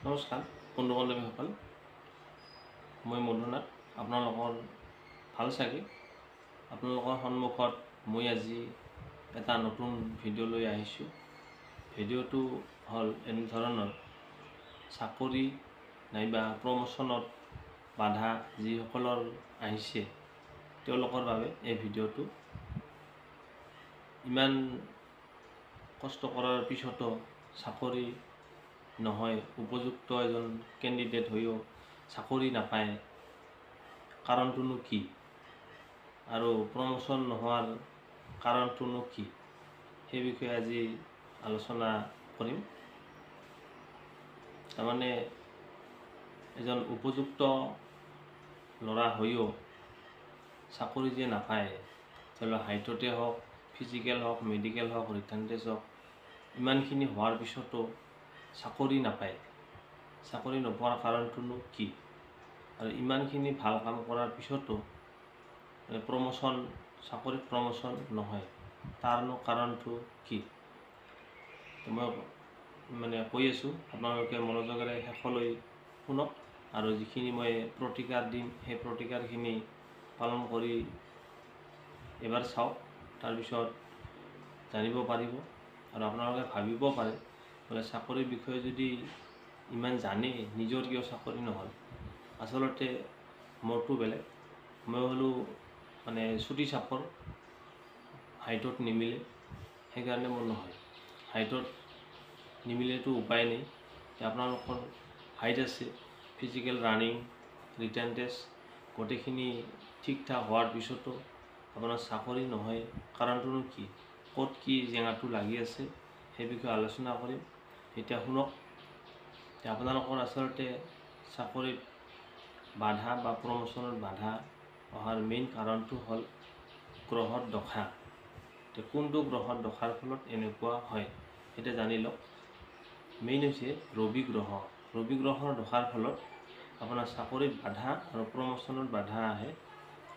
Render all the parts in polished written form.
নমস্কাৰ বন্ধু বান্ধৱীসকল, মই মধুনাথ। আপোনালোকৰ ভাল চাগে? আপোনালোকৰ সন্মুখত মই আজি এটা নতুন ভিডিঅ' লৈ আহিছোঁ। ভিডিঅ'টো হ'ল এনে ধৰণৰ চাকৰি নাইবা প্ৰমোশ্যনত বাধা যিসকলৰ আহিছে তেওঁলোকৰ বাবে এই ভিডিঅ'টো। ইমান কষ্ট কৰাৰ পিছতো চাকৰি নহয়, উপযুক্ত এজন কেণ্ডিডেট হৈও চাকৰি নাপায়, কাৰণটোনো কি? আৰু প্ৰমোশ্যন নোহোৱাৰ কাৰণটোনো কি? সেই বিষয়ে আজি আলোচনা কৰিম। তাৰমানে এজন উপযুক্ত ল'ৰা হৈও চাকৰি যে নাপায়, ধৰি লওক হাইটতে হওক, ফিজিকেল হওক, মেডিকেল হওক, ৰিটাৰ্ণ টেষ্ট হওক, ইমানখিনি হোৱাৰ পিছতো চাকৰি নাপায়। চাকৰি নোপোৱাৰ কাৰণটোনো কি? আৰু ইমানখিনি ভাল কাম কৰাৰ পিছতো চাকৰিত প্ৰমোশ্যন নহয়, তাৰনো কাৰণটো কি? মই কৈ আছোঁ, আপোনালোকে মনোযোগেৰে শেষলৈ শুনক। আৰু যিখিনি মই প্ৰতিকাৰ দিম সেই প্ৰতিকাৰখিনি পালন কৰি এবাৰ চাওক, তাৰপিছত জানিব পাৰিব। আৰু আপোনালোকে ভাবিব পাৰে, বোলে চাকৰিৰ বিষয়ে যদি ইমান জানে, নিজৰ কিয় চাকৰি নহ'ল? আচলতে মোৰটো বেলেগ। মই হ'লোঁ চুটি চাপৰ, হাইটত নিমিলে, সেইকাৰণে মোৰ নহয়। হাইটত নিমিলেতো উপায় নাই। আপোনালোকৰ হাইট আছে, ফিজিকেল, ৰানিং, ৰিটাৰ্ণ টেষ্ট গোটেইখিনি ঠিক ঠাক হোৱাৰ পিছতো আপোনাৰ চাকৰি নহয়, কাৰণটোনো কি? ক'ত কি জেঙাটো লাগি আছে সেই বিষয়ে আলোচনা কৰিম। এতিয়া শুনক। আপোনালোকৰ আচলতে চাকৰিত বাধা বা প্ৰমোশ্যনত বাধা অহাৰ মেইন কাৰণটো হ'ল গ্ৰহৰ দশা। কোনটো গ্ৰহৰ দশাৰ ফলত এনেকুৱা হয় সেইটো জানি লওক। মেইন হৈছে ৰবি গ্ৰহ। ৰবি গ্ৰহৰ দশাৰ ফলত আপোনাৰ চাকৰিত বাধা আৰু প্ৰমোশ্যনত বাধা আহে,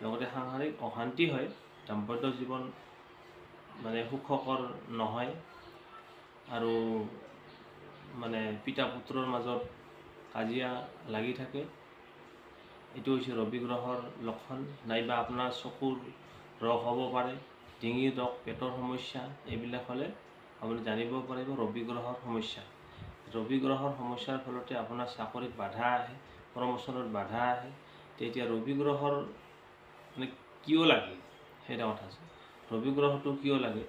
লগতে সাংসাৰিক অশান্তি হয়, দাম্পত্য জীৱন সুখকৰ নহয়, আৰু পিতা পুত্ৰৰ মাজত কাজিয়া লাগি থাকে। এইটো হৈছে ৰবি গ্ৰহৰ লক্ষণ। নাইবা আপোনাৰ চকুৰ ৰোগ হ'ব পাৰে, ডিঙিৰ ৰোগ, পেটৰ সমস্যা, এইবিলাক হ'লে আপুনি জানিব পাৰিব ৰবি গ্ৰহৰ সমস্যা। ৰবি গ্ৰহৰ সমস্যাৰ ফলতে আপোনাৰ চাকৰিত বাধা আহে, প্ৰমোশ্যনত বাধা আহে। তেতিয়া ৰবি গ্ৰহৰ কিয় লাগে সেইটা কথা আছে। ৰবি গ্ৰহটো কিয় লাগে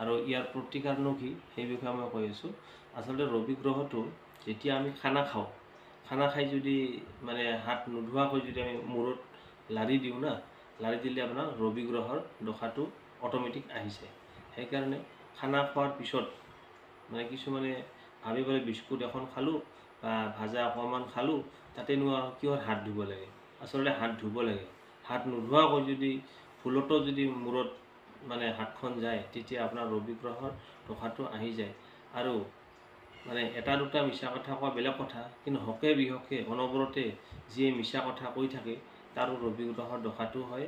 আৰু ইয়াৰ প্ৰতিকাৰনো কি সেই বিষয়ে মই কৈ আছোঁ। আচলতে ৰবি গ্ৰহটো যেতিয়া আমি খানা খাওঁ, খানা খাই যদি হাত নোধোৱাকৈ যদি আমি মূৰত লাৰি দিওঁ না, লাৰি দিলে আপোনাৰ ৰবি গ্ৰহৰ দশাটো অট'মেটিক আহি যায়। সেইকাৰণে খানা খোৱাৰ পিছত কিছুমানে ভাবি পেলাই বিস্কুট এখন খালোঁ বা ভাজা অকণমান খালোঁ, তাতেনো কিহৰ হাত ধুব লাগে? আচলতে হাত ধুব লাগে। হাত নোধোৱাকৈ যদি ভুলতো যদি মূৰত হাতখন যায়, তেতিয়া আপোনাৰ ৰবি গ্ৰহৰ দশাটো আহি যায়। আৰু এটা দুটা মিছা কথা কোৱা বেলেগ কথা, কিন্তু হকে বিহকে অনবৰতে যিয়ে মিছা কথা কৈ থাকে তাৰো ৰবি গ্ৰহৰ দশাটো হয়।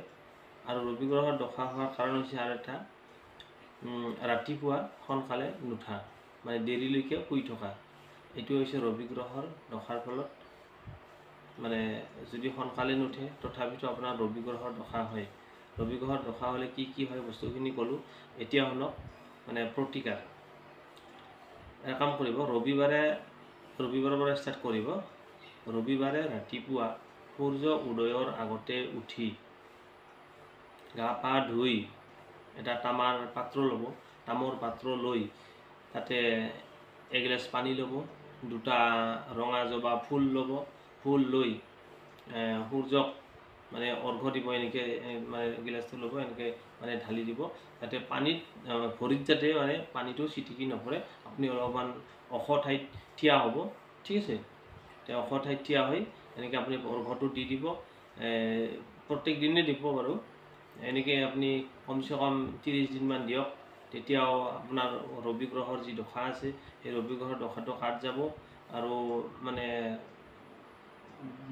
আৰু ৰবি গ্ৰহৰ দশা হোৱাৰ কাৰণ হৈছে আৰু এটা, ৰাতিপুৱা সোনকালে নুঠা, দেৰিলৈকে শুই থকা। এইটো হৈছে ৰবি গ্ৰহৰ দশাৰ ফলত। যদি সোনকালে নুঠে তথাপিতো আপোনাৰ ৰবি গ্ৰহৰ দশা হয়। ৰবি গ্ৰহৰ দশা হ'লে কি কি হয় বস্তুখিনি ক'লোঁ। এতিয়া শুনক প্ৰতিকাৰ। এটা কাম কৰিব, ৰবিবাৰৰ পৰা ষ্টাৰ্ট কৰিব। ৰবিবাৰে ৰাতিপুৱা সূৰ্য উদয়ৰ আগতে উঠি গা পা ধুই এটা তামৰ পাত্ৰ লৈ তাতে এগিলাচ পানী ল'ব, দুটা ৰঙা জবা ফুল ল'ব, ফুল লৈ সূৰ্যক অৰ্ঘ্য দিব। এনেকৈ গিলাচটো ল'ব, এনেকৈ ঢালি দিব, যাতে পানীত ভৰিত যাতে পানীটো ছিটিকি নপৰে। আপুনি অলপমান ওখ ঠাইত থিয় হ'ব, ঠিক আছে? ওখ ঠাইত থিয় হৈ এনেকৈ আপুনি অৰ্ঘ্যটো দি দিব। প্ৰত্যেক দিনে দিব বাৰু। এনেকৈ আপুনি কমচে কম 30 দিনমান দিয়ক। তেতিয়াও আপোনাৰ ৰবি গ্ৰহৰ যি দশা আছে সেই ৰবি গ্ৰহৰ দশাটো কাট যাব। আৰু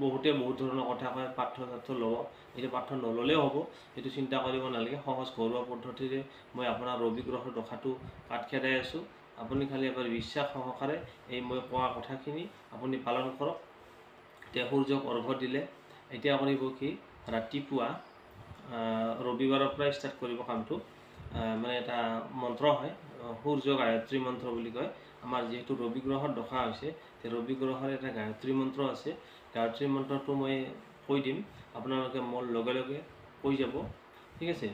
বহুতে বহুত ধৰণৰ কথা কয়, পাথৰ ল'ব। এইটো পাথৰ নল'লেও হ'ব, সেইটো চিন্তা কৰিব নালাগে। সহজ ঘৰুৱা পদ্ধতিৰে মই আপোনাৰ ৰবি গ্ৰহৰ দশাটো কাট খেদাই আছোঁ। আপুনি খালি এবাৰ বিশ্বাস সহকাৰে এই মই কোৱা কথাখিনি আপুনি পালন কৰক। এতিয়া সূৰ্যক অৰ্ঘ্য দিলে এতিয়া কৰিব কি, ৰাতিপুৱা ৰবিবাৰৰ পৰাই ষ্টাৰ্ট কৰিব কামটো। মানে এটা মন্ত্ৰ হয়, সূৰ্য গায়ত্ৰী মন্ত্ৰ বুলি কয়। আমাৰ যিহেতু ৰবি গ্ৰহৰ দশা হৈছে, ৰবি গ্ৰহৰ এটা গায়ত্ৰী মন্ত্ৰ আছে। গায়ত্ৰী মন্ত্ৰটো মই কৈ দিম, আপোনালোকে মোৰ লগে লগে কৈ যাব, ঠিক আছে।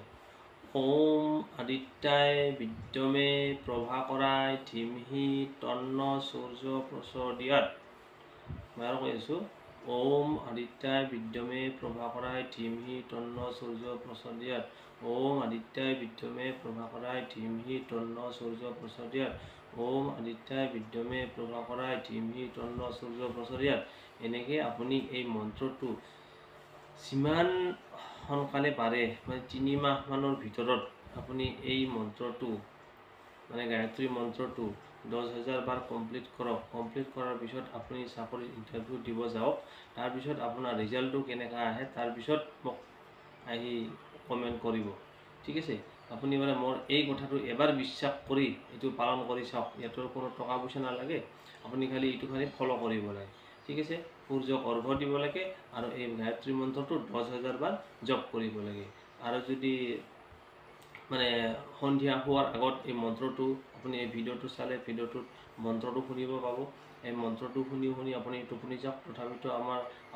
ওম আদিত্যায় বিদ্যমে প্ৰভাকৰাই ধীমহি তন্ন সূৰ্য প্ৰচোদয়াৎ। মই আৰু কৈ আছোঁ, ওম আদিত্যায় বিদ্যমে প্ৰভাকৰাই ধীমহি তন্ন সূৰ্য প্ৰচোদয়াৎ। ওম আদিত্যায় বিদ্যমে প্ৰভাকৰাই ধীমহি তন্ন সূৰ্য প্ৰচোদয়াৎ। ওম আদিত্যায় বিদ্যমে প্ৰভাকৰাই ধীমহি তন্ন সূৰ্য প্ৰচোদয়াৎ। এনেকৈ আপুনি এই মন্ত্ৰটো যিমান সোনকালে পাৰে, মানে 3 মাহমানৰ ভিতৰত আপুনি এই মন্ত্ৰটো, মানে গায়ত্ৰী মন্ত্ৰটো 10,000 বাৰ কমপ্লিট কৰক। কমপ্লিট কৰাৰ পিছত আপুনি চাকৰিৰ ইণ্টাৰভিউ দিব যাওক। তাৰপিছত আপোনাৰ ৰিজাল্টটো কেনেকুৱা আহে তাৰপিছত মোক আহি কমেণ্ট কৰিব, ঠিক আছে। আপুনি মানে মোৰ এই কথাটো এবাৰ বিশ্বাস কৰি এইটো পালন কৰি চাওক। ইয়াতৰ কোনো টকা পইচা নালাগে, আপুনি খালি এইটো খালি ফ'ল' কৰিব লাগে, ঠিক আছে। সূৰ্যক অৰ্ঘ্য দিব লাগে আৰু এই গায়ত্ৰী মন্ত্ৰটো 10,000 বাৰ জপ কৰিব লাগে। আৰু যদি মানে সন্ধিয়া হোৱাৰ আগত এই মন্ত্ৰটো আপুনি এই ভিডিঅ'টো চালে ভিডিঅ'টোত মন্ত্ৰটো শুনিব পাব। এই মন্ত্ৰটো শুনি শুনি আপুনি টোপনি যাওক, তথাপিতো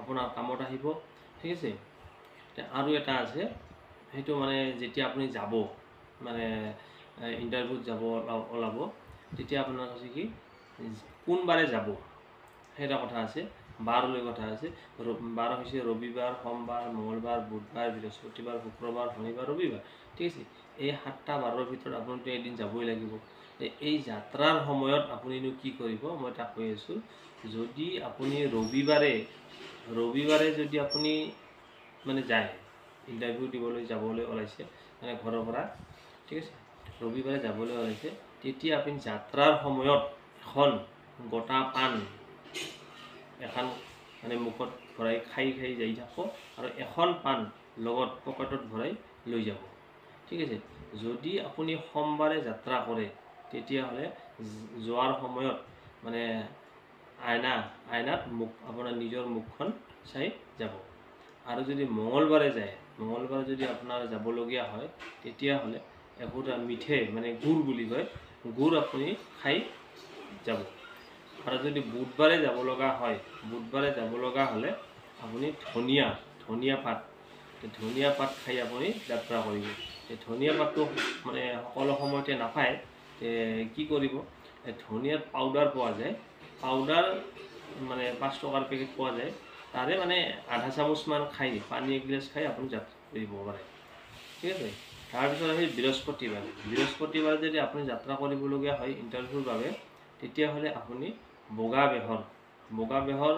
আপোনাৰ কামত আহিব, ঠিক আছে। আৰু এটা আছে, সেইটো মানে যেতিয়া আপুনি যাব, মানে ইণ্টাৰভিউত যাব ওলাব, তেতিয়া আপোনাৰ হৈছে কি, কোনবাৰে যাব সেইটা কথা আছে। বাৰলৈ কথা আছে। বাৰ হৈছে ৰবিবাৰ, সোমবাৰ, মঙলবাৰ, বুধবাৰ, বৃহস্পতিবাৰ, শুক্ৰবাৰ, শনিবাৰ, ৰবিবাৰ, ঠিক আছে। এই 7টা বাৰৰ ভিতৰত আপুনিতো এদিন যাবই লাগিব। এই যাত্ৰাৰ সময়ত আপুনিনো কি কৰিব, মই তাক কৈ আছোঁ। যদি আপুনি ৰবিবাৰে যদি আপুনি মানে যায়, ইণ্টাৰভিউ দিবলৈ যাবলৈ ওলাইছে, মানে ঘৰৰ পৰা, ঠিক আছে, ৰবিবাৰে যাবলৈ ওলাইছে, তেতিয়া আপুনি যাত্ৰাৰ সময়ত এখন গোটা পাণ এখন মানে মুখত ভৰাই খাই যাই থাকব, আৰু এখন পাণ লগত পকেটত ভৰাই লৈ যাব, ঠিক আছে। যদি আপুনি সোমবাৰে যাত্ৰা কৰে, তেতিয়াহ'লে যোৱাৰ সময়ত মানে আইনাত আপোনাৰ নিজৰ মুখখন চাই যাব। আৰু যদি মঙলবাৰে যায়, মঙলবাৰে যদি আপোনাৰ যাবলগীয়া হয়, তেতিয়াহ'লে একোটা মিঠে মানে গুড় বুলি কয়, গুড় আপুনি খাই যাব। আৰু যদি বুধবাৰে যাব লগা হয়, বুধবাৰে যাব লগা হ'লে আপুনি ধনিয়া পাত খাই আপুনি যাত্ৰা কৰিব। ধনিয়া পাতটো মানে সকলো সময়তে নাপায়, কি কৰিব, ধনিয়াৰ পাউডাৰ পোৱা যায়, পাউডাৰ মানে 5 টকাৰ পেকেট পোৱা যায়, তাৰে মানে আধা চামুচমান খাই, পানী এগিলাচ খাই আপুনি যাত্ৰা কৰিব পাৰে, ঠিক আছে। তাৰপিছত আহিল বৃহস্পতিবাৰে যদি আপুনি যাত্ৰা কৰিবলগীয়া হয় ইণ্টাৰভিউৰ বাবে, তেতিয়াহ'লে আপুনি বগা বেহৰ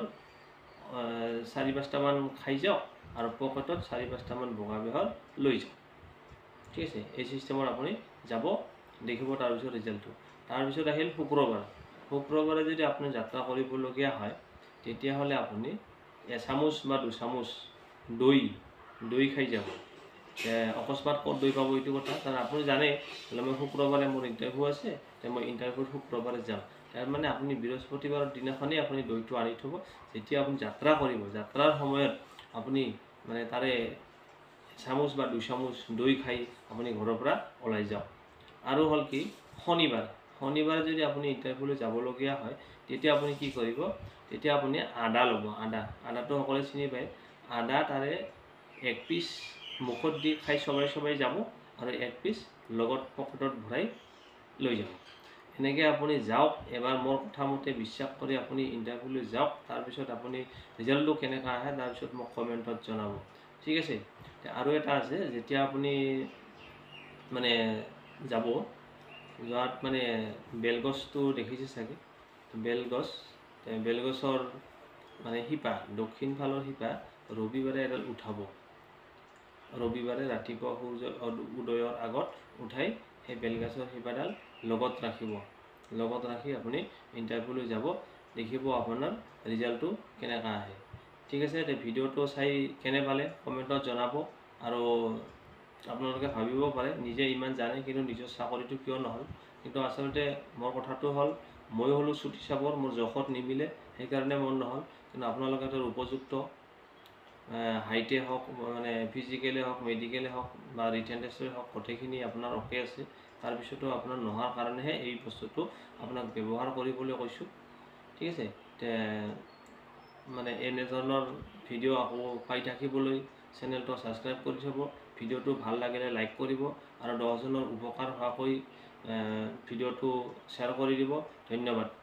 4-5টামান খাই যাওক, আৰু পকেটত 4-5টামান বগা বেহৰ লৈ যাওক, ঠিক আছে। এই চিষ্টেমত আপুনি যাব, দেখিব তাৰপিছত ৰিজাল্টটো। তাৰপিছত আহিল শুক্ৰবাৰে যদি আপুনি যাত্ৰা কৰিবলগীয়া হয়, তেতিয়াহ'লে আপুনি 1 চামুচ বা 2 চামুচ দৈ খাই যাব। অকস্মাত ক'ত দৈ পাব এইটো কথা, কাৰণ আপুনি জানে মই শুক্ৰবাৰে মোৰ ইণ্টাৰভিউ আছে, মই ইণ্টাৰভিউত শুক্ৰবাৰে যাম। তাৰমানে আপুনি বৃহস্পতিবাৰৰ দিনাখনেই আপুনি দৈটো আনি থ'ব। যেতিয়া আপুনি যাত্ৰা কৰিব, যাত্ৰাৰ সময়ত আপুনি মানে তাৰে 1 চামুচ বা 2 চামুচ দৈ খাই আপুনি ঘৰৰ পৰা ওলাই যাওক। আৰু হ'ল কি, শনিবাৰে যদি আপুনি ইণ্টাৰভিউলৈ যাবলগীয়া হয়, তেতিয়া আপুনি কি কৰিব, তেতিয়া আপুনি আদা ল'ব। আদাটো সকলোৱে চিনি পায়। আদা তাৰে 1 পিচ মুখত দি খাই চবাই যাব, আৰু 1 পিচ লগত পকেটত ভৰাই লৈ যাব। এনেকৈ আপুনি যাওক, এবাৰ মোৰ কথা মতে বিশ্বাস কৰি আপুনি ইণ্টাৰভিউলৈ যাওক। তাৰপিছত আপুনি ৰিজাল্টটো কেনেকুৱা আহে তাৰপিছত মোক কমেণ্টত জনাব, ঠিক আছে। আৰু এটা আছে, যেতিয়া আপুনি মানে যাব, যোৱাত মানে বেলগছটো দেখিছে চাগে, বেলগছৰ মানে শিপা, দক্ষিণ ফালৰ শিপা ৰবিবাৰে এডাল উঠাব। ৰবিবাৰে ৰাতিপুৱা সূৰ্য উদয়ৰ আগত উঠাই সেই বেলগছৰ শিপাডাল লগত ৰাখি আপুনি ইণ্টাৰভিউলৈ যাব, দেখিব আপোনাৰ ৰিজাল্টটো কেনেকুৱা আহে, ঠিক আছে। ভিডিঅ'টো চাই কেনে পালে কমেণ্টত জনাব। আৰু আপোনালোকে ভাবিব পাৰে নিজে ইমান জানে কিন্তু নিজৰ চাকৰিটো কিয় নহ'ল, কিন্তু আচলতে মোৰ কথাটো হ'ল ময়ো হ'লোঁ চুটি চাবৰ, মোৰ জোখত নিমিলে, সেইকাৰণে মোৰ নহ'ল। কিন্তু আপোনালোকে তাৰ উপযুক্ত হাইটে হওক, মানে ফিজিকেলে হওক, মেডিকেলে হওক বা ৰিটেন টেষ্টে হওক, গোটেইখিনি আপোনাৰ অ'কে আছে। তাৰপিছতো আপোনাৰ নোহোৱাৰ কাৰণেহে এই বস্তুটো আপোনাক ব্যৱহাৰ কৰিবলৈ কৈছোঁ। ঠিক আছে, মানে এনেধৰণৰ ভিডিঅ' আকৌ পাই থাকিবলৈ চেনেলটো ছাবস্ক্ৰাইব কৰি থ'ব। ভিডিঅ'টো ভাল লাগিলে লাইক কৰিব আৰু 10জনৰ উপকাৰ হোৱাকৈ ভিডিঅ'টো শ্বেয়াৰ কৰি দিব। ধন্যবাদ।